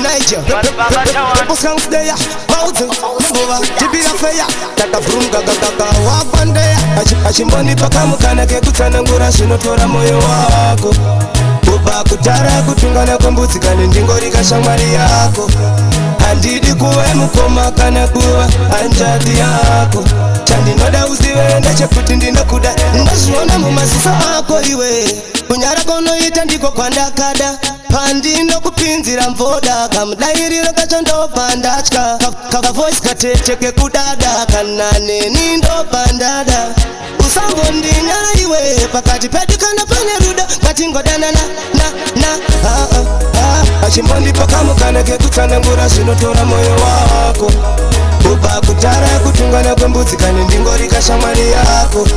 Niger. People songs there, mountain over. Tibi afeya, taka frunga gaga wapande. Achimboni paka mukana kekutana ngura zvinotora moyo wako. Kubva kutara kutungana kwembudzi kane ndingori kashamwari yako. Handidi kuve mukoma kana kuva hanjati yako. Chandinoda uzive ndechekuti ndinokuda, ndazviona mumaziso ako iwe. Kunyara konoita ndiko kwandakada, pandinokupinzira mvoda. Kamudairiro kacho ndobva ndatya, kavoice katete kekudada. Kana neni ndobva ndada, usambondinyara iwe. Pakati pedu kana pane rudo, ngatingodanana Achimbondi pakamukana kekutsanangura zvinotora moyo wako. Kubva kutara kutungana kwembudzi kane ndingori kashamwari yako.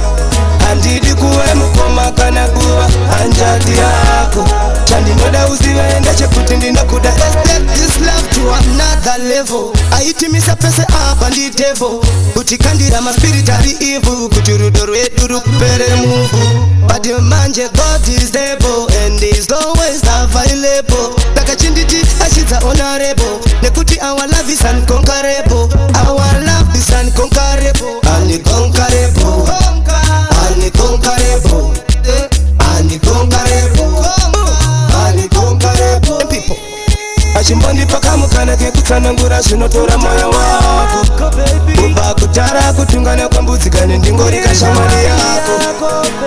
Handidi kuve mukoma kana kuva hanjati yako. Chandinoda uzive ndechekuti ndinokuda. Take this love to another level. Aitimisa pese apa ndi devil, kuti kandira maspiritari evil, kuti rudo rwedu rukupere muvu. But manje God is able and is always available. Takachinditi achidza honorable, nekuti our love is unconquerable. Our love is unconquerable, unconquerable, unconquerable, unconquerable, unconquerable. People, achimbondi pakamukana kekutsanangura zvinotora moyo wako. Kubva kutara kutungana kwembudzi kane ndingori kashamwari yako.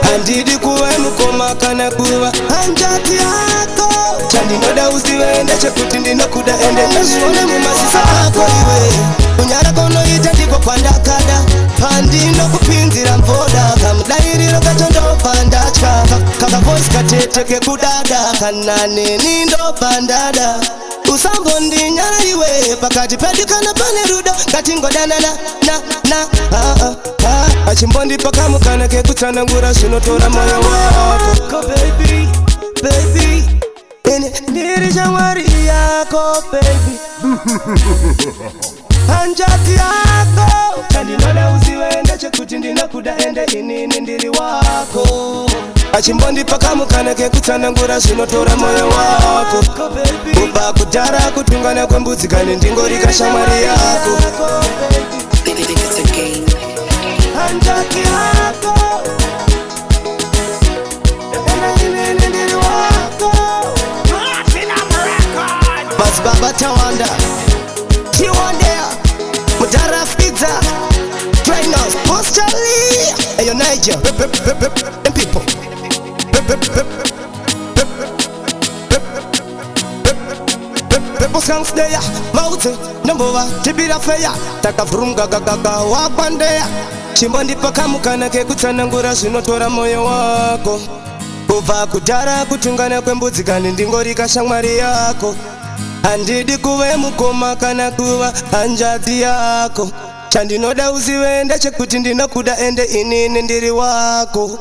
Handidi kuve mukoma kana kuva hanjati yako. Chandinoda uzive ndechekuti ndinokuda, ende ndazviona mumaziso ako iwe. Kunyara konoita ndiko kwandakada, pandinokupinzira mvoda. Kamudairiro kacho ndobva ndatya, kavoice katete kekudada. Kana neni ndobva ndada, usambondinyara iwe. Pakati pedu kana pane rudo, ngatingodanana Achimbondi pakamukana kekutsanangura zvinotora moyo wako. Baby, baby, ndiri shamwari yako baby. Hanjati yako, chandinoda uzive ndechekuti ndinokuda, ende inini ndiri wako. Achimbondi pakamukana kekutsanangura zvinotora moyo wako. Kubva kutara kutungana kwembudzi kane ndingori kashamwari yako. Hanjati yako, ende ndiri wako. Mas Baba Tawanda, Tiwandea, Mutara Pizza, Trainers, Postali, Ayo Niger, and people. People songs there, mountain, number one, Tibira Feya, Taka Frunga Gaga, Wapandea. Chimbondi pakamukana kekutsanangura zvinotora moyo wako. Kubva kutara kutungana kwembudzi kane ndingori kashamwari yako. Handidi kuve mukoma kana kuva hanjati yako. Chandinoda uzive ndechekuti ndinokuda, ende inini ndiri wako.